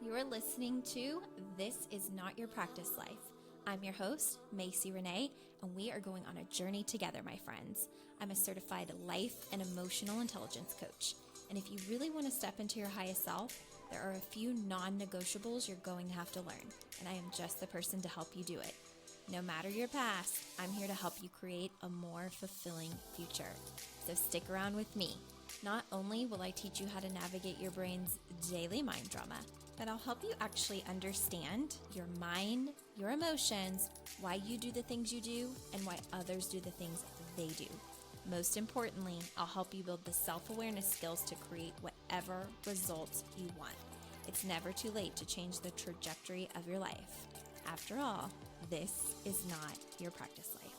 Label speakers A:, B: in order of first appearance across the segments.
A: You're listening to This Is Not Your Practice Life. I'm your host, Macy Renee, and we are going on a journey together, my friends. I'm a certified life and emotional intelligence coach. And if you really want to step into your highest self, there are a few non-negotiables you're going to have to learn, and I am just the person to help you do it. No matter your past, I'm here to help you create a more fulfilling future. So stick around with me. Not only will I teach you how to navigate your brain's daily mind drama, but I'll help you actually understand your mind, your emotions, why you do the things you do, and why others do the things they do. Most importantly, I'll help you build the self-awareness skills to create whatever results you want. It's never too late to change the trajectory of your life. After all, this is not your practice life.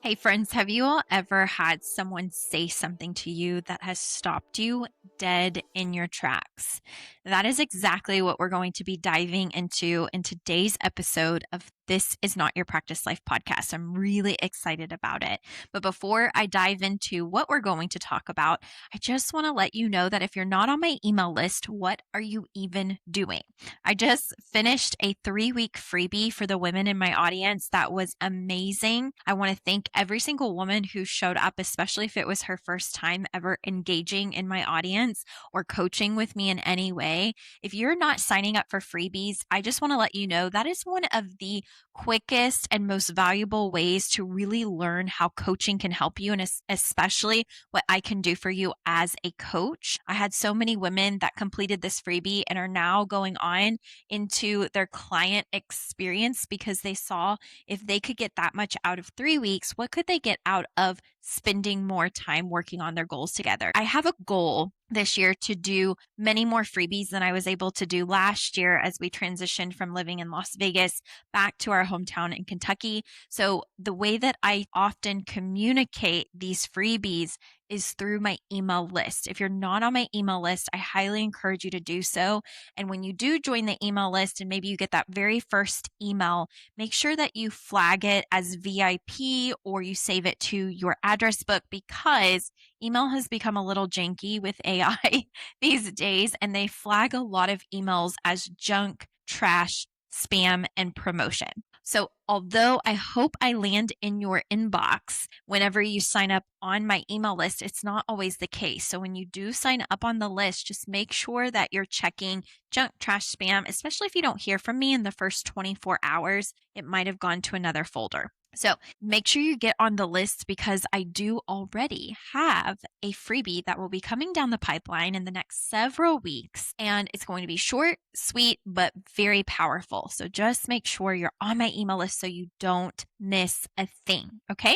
A: Hey friends, have you all ever had someone say something to you that has stopped you dead in your tracks? That is exactly what we're going to be diving into in today's episode of This Is Not Your Practice Life podcast. I'm really excited about it. But before I dive into what we're going to talk about, I just want to let you know that if you're not on my email list, what are you even doing? I just finished a 3-week freebie for the women in my audience that was amazing. I want to thank every single woman who showed up, especially if it was her first time ever engaging in my audience or coaching with me in any way. If you're not signing up for freebies, I just want to let you know that is one of the quickest and most valuable ways to really learn how coaching can help you, and especially what I can do for you as a coach. I had so many women that completed this freebie and are now going on into their client experience because they saw if they could get that much out of 3 weeks, what could they get out of spending more time working on their goals together? I have a goal this year to do many more freebies than I was able to do last year as we transitioned from living in Las Vegas back to our hometown in Kentucky. So the way that I often communicate these freebies is through my email list. If you're not on my email list, I highly encourage you to do so. And when you do join the email list and maybe you get that very first email, make sure that you flag it as VIP or you save it to your address book, because email has become a little janky with AI these days, and they flag a lot of emails as junk, trash, spam, and promotion. So although I hope I land in your inbox whenever you sign up on my email list, it's not always the case. So when you do sign up on the list, just make sure that you're checking junk, trash, spam, especially if you don't hear from me in the first 24 hours, it might have gone to another folder. So make sure you get on the list, because I do already have a freebie that will be coming down the pipeline in the next several weeks. And it's going to be short, sweet, but very powerful. So just make sure you're on my email list so you don't miss a thing. Okay?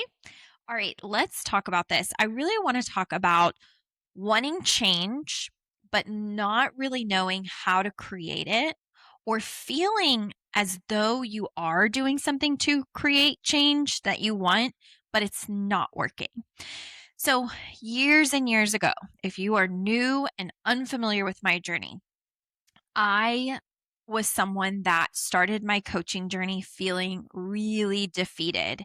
A: All right, let's talk about this. I really want to talk about wanting change, but not really knowing how to create it, or feeling as though you are doing something to create change that you want, but it's not working. So years and years ago, if you are new and unfamiliar with my journey, I was someone that started my coaching journey feeling really defeated.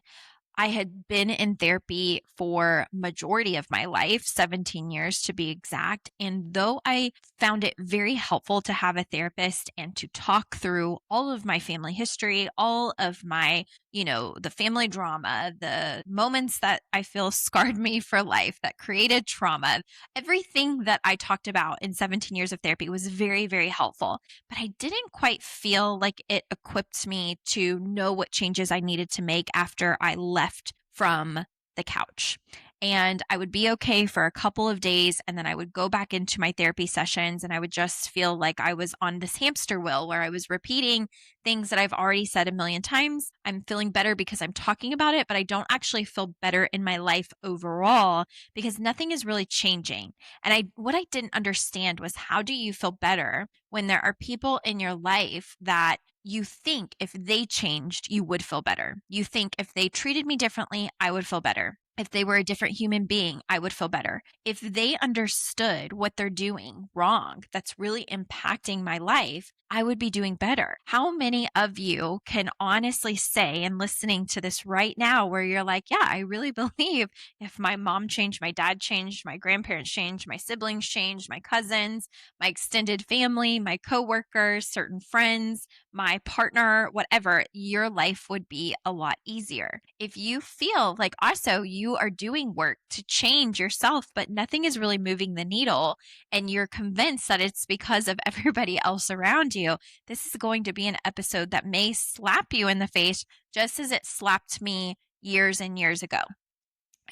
A: I had been in therapy for majority of my life, 17 years to be exact. And though I found it very helpful to have a therapist and to talk through all of my family history, all of my, the family drama, the moments that I feel scarred me for life, that created trauma, everything that I talked about in 17 years of therapy was very, very helpful. But I didn't quite feel like it equipped me to know what changes I needed to make after I left from the couch. And I would be okay for a couple of days, and then I would go back into my therapy sessions, and I would just feel like I was on this hamster wheel where I was repeating things that I've already said a million times. I'm feeling better because I'm talking about it, but I don't actually feel better in my life overall because nothing is really changing. And what I didn't understand was, how do you feel better when there are people in your life that you think if they changed, you would feel better? You think if they treated me differently, I would feel better. If they were a different human being, I would feel better. If they understood what they're doing wrong, that's really impacting my life, I would be doing better. How many of you can honestly say, and listening to this right now, where you're like, yeah, I really believe if my mom changed, my dad changed, my grandparents changed, my siblings changed, my cousins, my extended family, my coworkers, certain friends, my partner, whatever, your life would be a lot easier. If you feel like also you are doing work to change yourself, but nothing is really moving the needle, and you're convinced that it's because of everybody else around you, this is going to be an episode that may slap you in the face just as it slapped me years and years ago.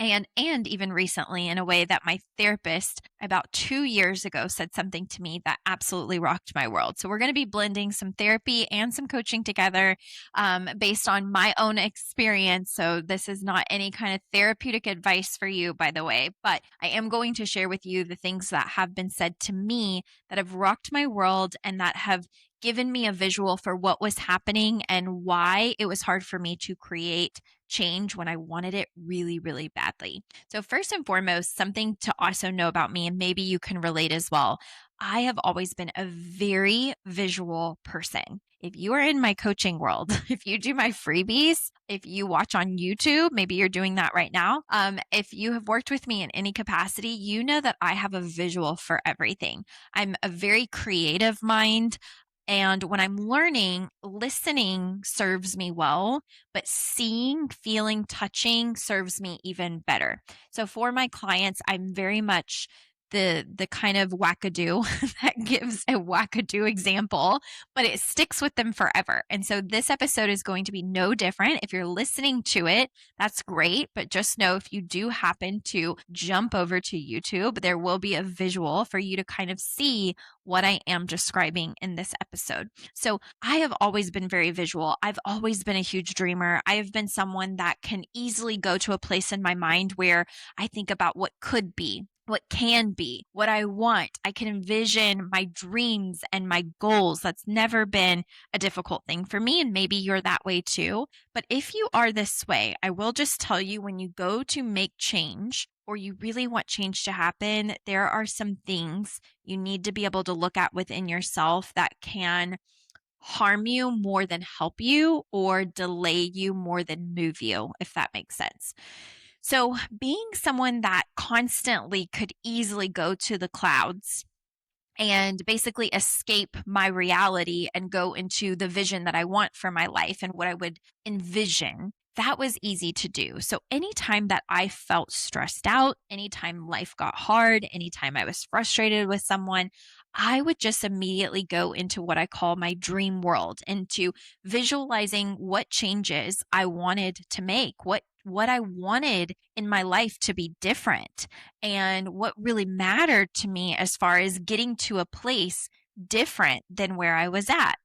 A: And even recently, in a way that my therapist about 2 years ago said something to me that absolutely rocked my world. So we're going to be blending some therapy and some coaching together, based on my own experience. So this is not any kind of therapeutic advice for you, by the way, but I am going to share with you the things that have been said to me that have rocked my world and that have given me a visual for what was happening and why it was hard for me to create change when I wanted it really, really badly. So, first and foremost, something to also know about me, and maybe you can relate as well. I have always been a very visual person. If you are in my coaching world, if you do my freebies, if you watch on YouTube, maybe you're doing that right now. If you have worked with me in any capacity, you know that I have a visual for everything. I'm a very creative mind. And when I'm learning, listening serves me well, but seeing, feeling, touching serves me even better. So for my clients, I'm very much the kind of wackadoo that gives a wackadoo example, but it sticks with them forever. And so this episode is going to be no different. If you're listening to it, that's great. But just know if you do happen to jump over to YouTube, there will be a visual for you to kind of see what I am describing in this episode. So I have always been very visual. I've always been a huge dreamer. I have been someone that can easily go to a place in my mind where I think about what could be, what can be, what I want. I can envision my dreams and my goals. That's never been a difficult thing for me. And maybe you're that way too. But if you are this way, I will just tell you, when you go to make change, or you really want change to happen, there are some things you need to be able to look at within yourself that can harm you more than help you, or delay you more than move you, if that makes sense. So, being someone that constantly could easily go to the clouds and basically escape my reality and go into the vision that I want for my life and what I would envision, that was easy to do. So, anytime that I felt stressed out, anytime life got hard, anytime I was frustrated with someone, I would just immediately go into what I call my dream world, into visualizing what changes I wanted to make, what I wanted in my life to be different, and what really mattered to me as far as getting to a place different than where I was at.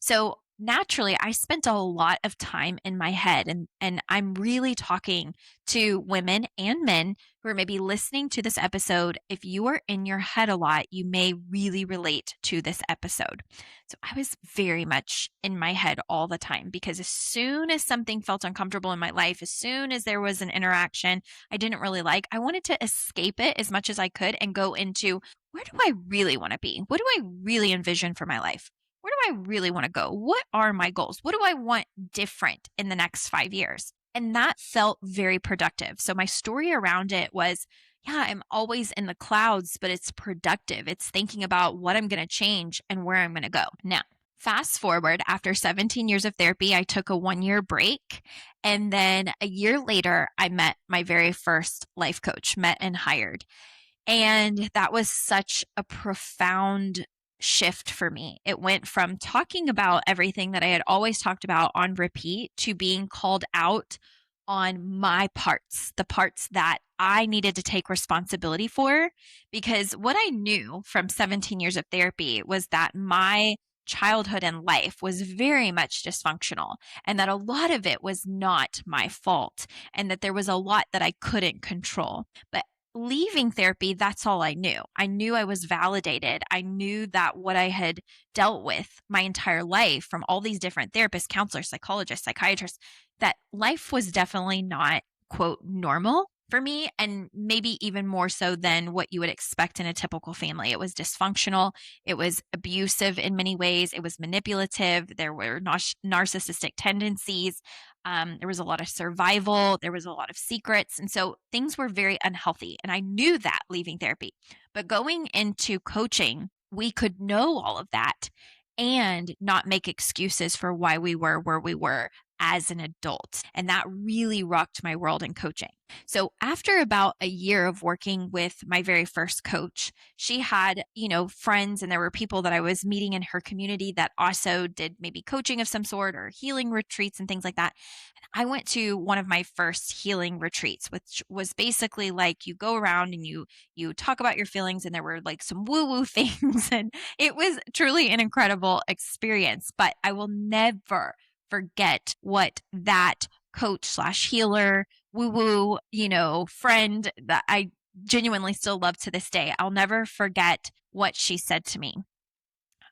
A: So naturally, I spent a lot of time in my head, and I'm really talking to women and men who are maybe listening to this episode. If you are in your head a lot, you may really relate to this episode. So I was very much in my head all the time, because as soon as something felt uncomfortable in my life, as soon as there was an interaction I didn't really like, I wanted to escape it as much as I could and go into, where do I really want to be? What do I really envision for my life? Where do I really want to go? What are my goals? What do I want different in the next 5 years? And that felt very productive. So my story around it was, yeah, I'm always in the clouds, but it's productive. It's thinking about what I'm going to change and where I'm going to go. Now, fast forward, after 17 years of therapy, I took a 1 year break. And then a year later, I met my very first life coach, met and hired. And that was such a profound shift for me. It went from talking about everything that I had always talked about on repeat to being called out on my parts, the parts that I needed to take responsibility for. Because what I knew from 17 years of therapy was that my childhood and life was very much dysfunctional, and that a lot of it was not my fault, and that there was a lot that I couldn't control. But leaving therapy, that's all I knew. I knew I was validated. I knew that what I had dealt with my entire life from all these different therapists, counselors, psychologists, psychiatrists, that life was definitely not, quote, normal for me, and maybe even more so than what you would expect in a typical family. It was dysfunctional, it was abusive in many ways, it was manipulative, there were narcissistic tendencies, there was a lot of survival, there was a lot of secrets. And so things were very unhealthy. And I knew that leaving therapy. But going into coaching, we could know all of that and not make excuses for why we were where we were as an adult. And that really rocked my world in coaching. So after about a year of working with my very first coach, she had, friends, and there were people that I was meeting in her community that also did maybe coaching of some sort or healing retreats and things like that. I went to one of my first healing retreats, which was basically like you go around and you talk about your feelings, and there were like some woo-woo things, and it was truly an incredible experience. But I will never forget what that coach slash healer, woo-woo, friend that I genuinely still love to this day. I'll never forget what she said to me.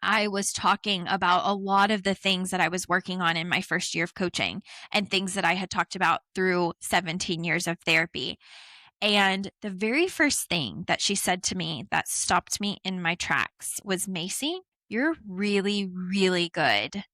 A: I was talking about a lot of the things that I was working on in my first year of coaching and things that I had talked about through 17 years of therapy. And the very first thing that she said to me that stopped me in my tracks was, Macy, you're really, really good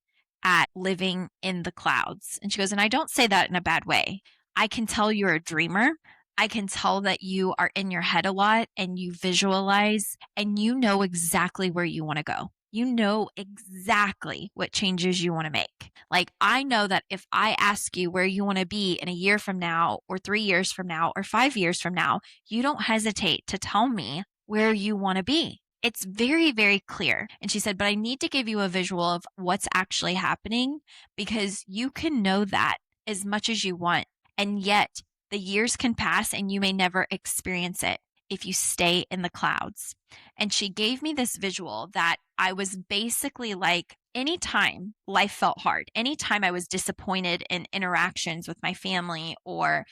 A: at living in the clouds. And she goes, and I don't say that in a bad way. I can tell you're a dreamer. I can tell that you are in your head a lot and you visualize and you know exactly where you want to go. You know exactly what changes you want to make. Like, I know that if I ask you where you want to be in a year from now, or 3 years from now, or 5 years from now, you don't hesitate to tell me where you want to be. It's very, very clear. And she said, but I need to give you a visual of what's actually happening, because you can know that as much as you want. And yet the years can pass and you may never experience it if you stay in the clouds. And she gave me this visual that I was basically like, anytime life felt hard, anytime I was disappointed in interactions with my family, or,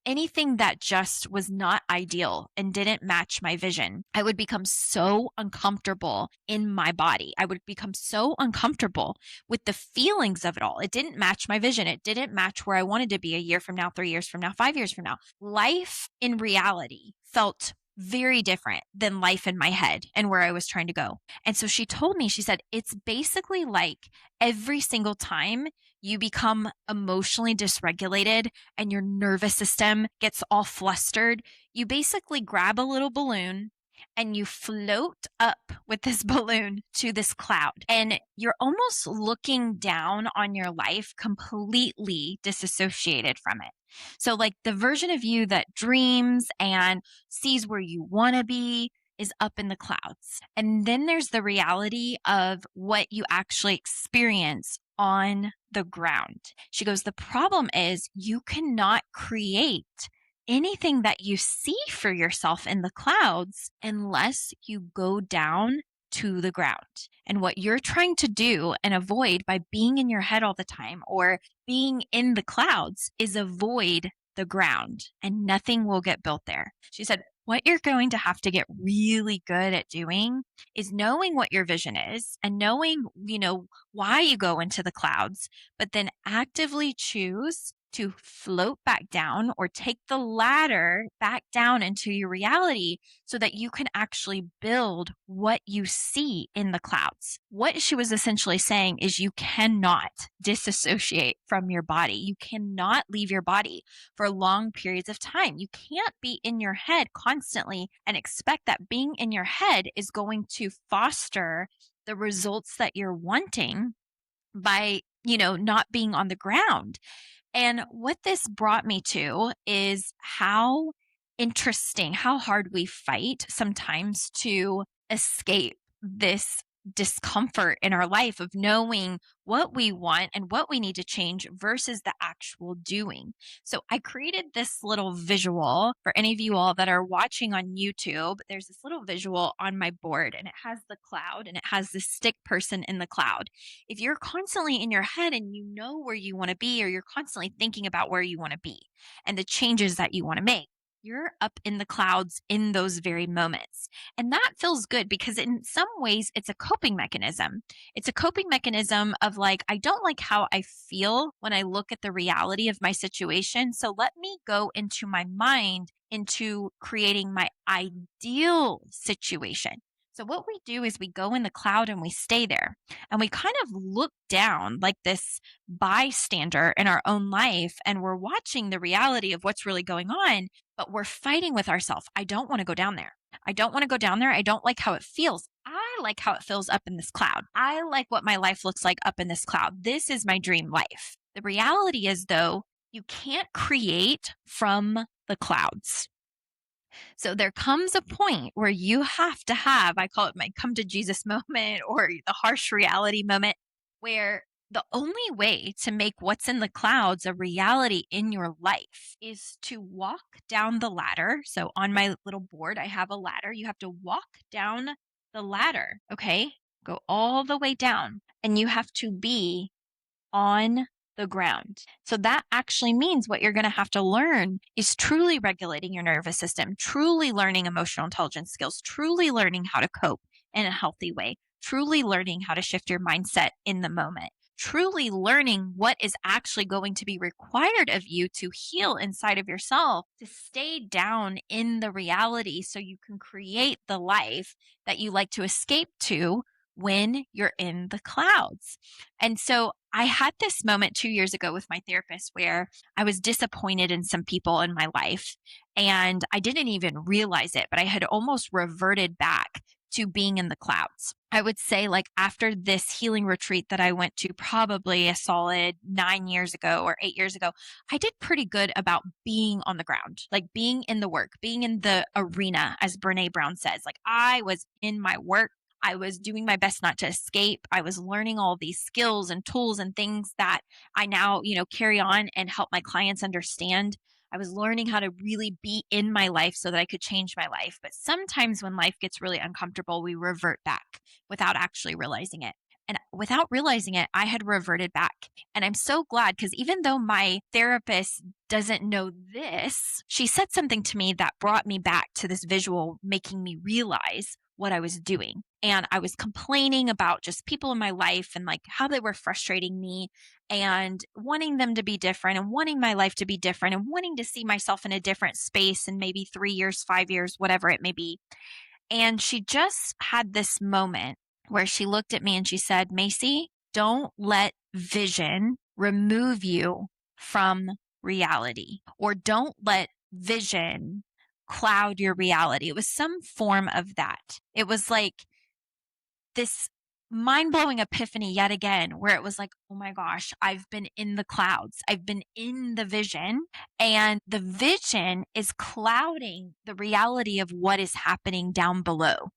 A: anything that just was not ideal and didn't match my vision, I would become so uncomfortable in my body. I would become so uncomfortable with the feelings of it all. It didn't match my vision. It didn't match where I wanted to be a year from now, 3 years from now, 5 years from now. Life in reality felt very different than life in my head and where I was trying to go. And so she told me, she said, it's basically like every single time you become emotionally dysregulated and your nervous system gets all flustered, you basically grab a little balloon and you float up with this balloon to this cloud. And you're almost looking down on your life completely disassociated from it. So, like, the version of you that dreams and sees where you want to be is up in the clouds. And then there's the reality of what you actually experience on the ground. She goes, the problem is you cannot create anything that you see for yourself in the clouds unless you go down to the ground. And what you're trying to do and avoid by being in your head all the time or being in the clouds is avoid the ground, and nothing will get built there. She said, what you're going to have to get really good at doing is knowing what your vision is and knowing, why you go into the clouds, but then actively choose to float back down or take the ladder back down into your reality so that you can actually build what you see in the clouds. What she was essentially saying is you cannot disassociate from your body. You cannot leave your body for long periods of time. You can't be in your head constantly and expect that being in your head is going to foster the results that you're wanting by, not being on the ground. And what this brought me to is how interesting, how hard we fight sometimes to escape this discomfort in our life of knowing what we want and what we need to change versus the actual doing. So I created this little visual for any of you all that are watching on YouTube. There's this little visual on my board, and it has the cloud and it has the stick person in the cloud. If you're constantly in your head and you know where you want to be, or you're constantly thinking about where you want to be and the changes that you want to make, You're up in the clouds in those very moments. And that feels good because, in some ways, it's a coping mechanism. It's a coping mechanism of like, I don't like how I feel when I look at the reality of my situation. So let me go into my mind into creating my ideal situation. So, what we do is we go in the cloud and we stay there and we kind of look down like this bystander in our own life and we're watching the reality of what's really going on, but we're fighting with ourselves. I don't want to go down there. I don't want to go down there. I don't like how it feels. I like how it feels up in this cloud. I like what my life looks like up in this cloud. This is my dream life. The reality is, though, you can't create from the clouds. So there comes a point where you have to have, I call it my come to Jesus moment or the harsh reality moment, where the only way to make what's in the clouds a reality in your life is to walk down the ladder. So on my little board, I have a ladder. You have to walk down the ladder, okay? Go all the way down, and you have to be on the ground. So that actually means what you're going to have to learn is truly regulating your nervous system, truly learning emotional intelligence skills, truly learning how to cope in a healthy way, truly learning how to shift your mindset in the moment, truly learning what is actually going to be required of you to heal inside of yourself, to stay down in the reality so you can create the life that you like to escape to when you're in the clouds. And so I had this moment 2 years ago with my therapist where I was disappointed in some people in my life. And I didn't even realize it, but I had almost reverted back to being in the clouds. I would say, like, after this healing retreat that I went to probably a solid 9 years ago or 8 years ago, I did pretty good about being on the ground, like being in the work, being in the arena, as Brene Brown says. Like, I was in my work. I was doing my best not to escape. I was learning all these skills and tools and things that I now, carry on and help my clients understand. I was learning how to really be in my life so that I could change my life. But sometimes when life gets really uncomfortable, we revert back without actually realizing it. And without realizing it, I had reverted back. And I'm so glad because even though my therapist doesn't know this, she said something to me that brought me back to this visual, making me realize what I was doing. And I was complaining about just people in my life and like how they were frustrating me and wanting them to be different and wanting my life to be different and wanting to see myself in a different space in maybe 3 years, 5 years, whatever it may be. And she just had this moment where she looked at me and she said, Macy, don't let vision remove you from reality, or don't let vision cloud your reality. It was some form of that. It was like this mind blowing epiphany yet again, where it was like, oh my gosh, I've been in the clouds. I've been in the vision, and the vision is clouding the reality of what is happening down below.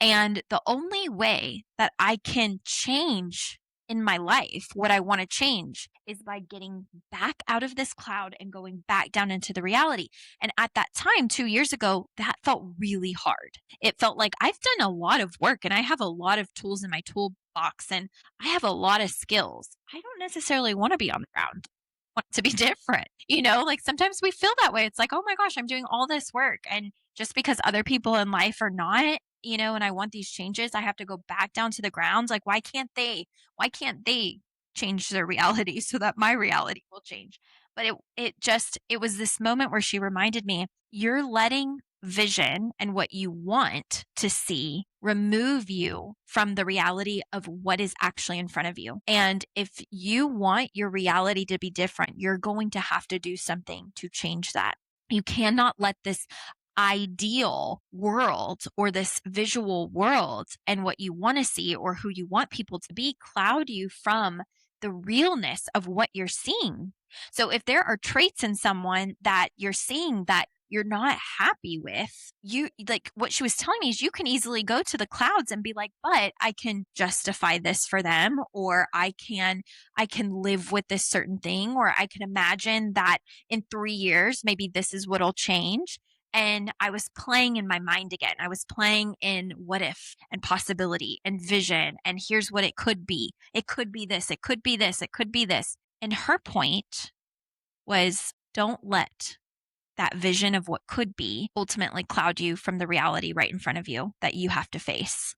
A: And the only way that I can change in my life what I want to change is by getting back out of this cloud and going back down into the reality. And at that time, 2 years ago, that felt really hard. It felt like I've done a lot of work and I have a lot of tools in my toolbox and I have a lot of skills. I don't necessarily want to be on the ground. I want it to be different. Like sometimes we feel that way. It's like, oh my gosh, I'm doing all this work. And just because other people in life are not, and I want these changes, I have to go back down to the ground. Like, why can't they? Why can't they change their reality so that my reality will change? But it was this moment where she reminded me, you're letting vision and what you want to see remove you from the reality of what is actually in front of you. And if you want your reality to be different, you're going to have to do something to change that. You cannot let this ideal world or this visual world and what you want to see or who you want people to be cloud you from the realness of what you're seeing. So if there are traits in someone that you're seeing that you're not happy with, you like what she was telling me is you can easily go to the clouds and be like, but I can justify this for them, or I can live with this certain thing, or I can imagine that in 3 years maybe this is what'll change. And I was playing in my mind again. I was playing in what if and possibility and vision. And here's what it could be. It could be this. It could be this. It could be this. And her point was, don't let that vision of what could be ultimately cloud you from the reality right in front of you that you have to face.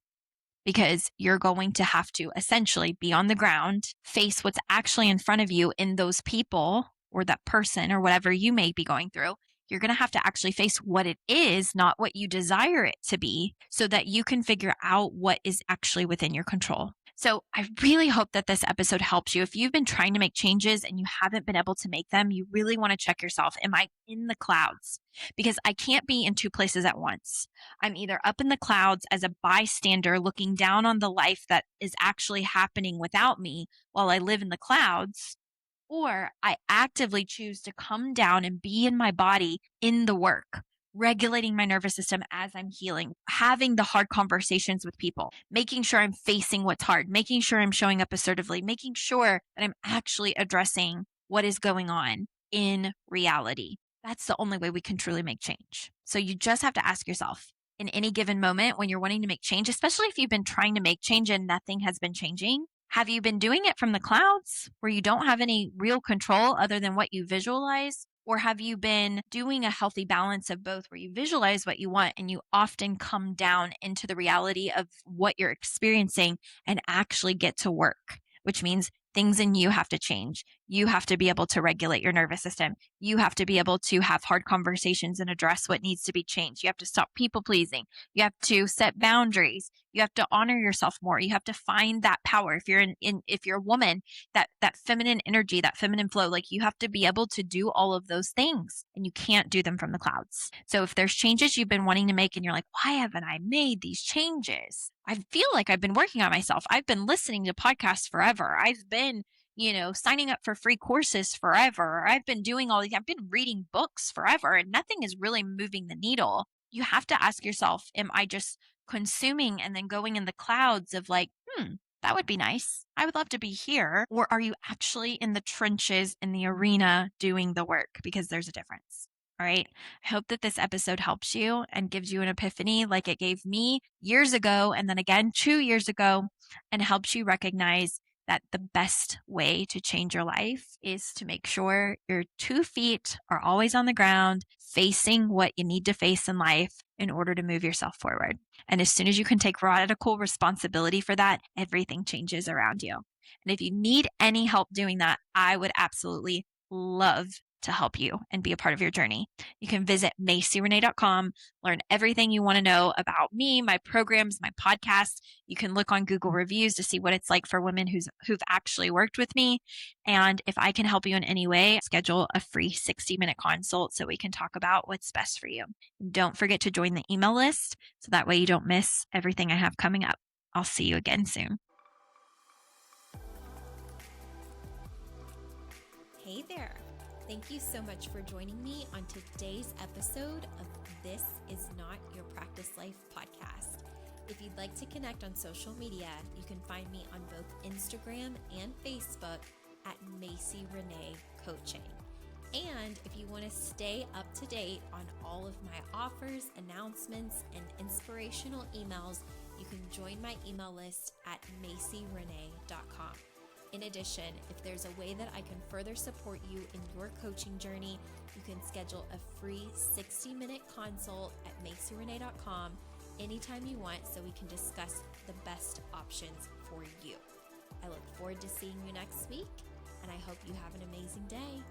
A: Because you're going to have to essentially be on the ground, face what's actually in front of you in those people or that person or whatever you may be going through. You're going to have to actually face what it is, not what you desire it to be, so that you can figure out what is actually within your control. So I really hope that this episode helps you. If you've been trying to make changes and you haven't been able to make them, you really want to check yourself. Am I in the clouds? Because I can't be in two places at once. I'm either up in the clouds as a bystander looking down on the life that is actually happening without me while I live in the clouds, or I actively choose to come down and be in my body in the work, regulating my nervous system as I'm healing, having the hard conversations with people, making sure I'm facing what's hard, making sure I'm showing up assertively, making sure that I'm actually addressing what is going on in reality. That's the only way we can truly make change. So you just have to ask yourself in any given moment when you're wanting to make change, especially if you've been trying to make change and nothing has been changing. Have you been doing it from the clouds where you don't have any real control other than what you visualize? Or have you been doing a healthy balance of both where you visualize what you want and you often come down into the reality of what you're experiencing and actually get to work, which means things in you have to change. You have to be able to regulate your nervous system. You have to be able to have hard conversations and address what needs to be changed. You have to stop people pleasing. You have to set boundaries. You have to honor yourself more. You have to find that power. If you're if you're a woman, that feminine energy, that feminine flow, like you have to be able to do all of those things and you can't do them from the clouds. So if there's changes you've been wanting to make and you're like, why haven't I made these changes? I feel like I've been working on myself. I've been listening to podcasts forever. I've been signing up for free courses forever. I've been doing all these, I've been reading books forever and nothing is really moving the needle. You have to ask yourself, am I just consuming and then going in the clouds of like, that would be nice. I would love to be here. Or are you actually in the trenches in the arena doing the work? Because there's a difference. All right. I hope that this episode helps you and gives you an epiphany like it gave me years ago and then again 2 years ago, and helps you recognize that the best way to change your life is to make sure your 2 feet are always on the ground, facing what you need to face in life in order to move yourself forward. And as soon as you can take radical responsibility for that, everything changes around you. And if you need any help doing that, I would absolutely love to help you and be a part of your journey. You can visit MacyRenee.com, learn everything you want to know about me, my programs, my podcast. You can look on Google reviews to see what it's like for women who've actually worked with me. And if I can help you in any way, schedule a free 60-minute consult so we can talk about what's best for you. Don't forget to join the email list so that way you don't miss everything I have coming up. I'll see you again soon.
B: Hey there. Thank you so much for joining me on today's episode of This Is Not Your Practice Life podcast. If you'd like to connect on social media, you can find me on both Instagram and Facebook at Macy Renee Coaching. And if you want to stay up to date on all of my offers, announcements, and inspirational emails, you can join my email list at MacyRenee.com. In addition, if there's a way that I can further support you in your coaching journey, you can schedule a free 60-minute consult at MacyRenee.com anytime you want so we can discuss the best options for you. I look forward to seeing you next week, and I hope you have an amazing day.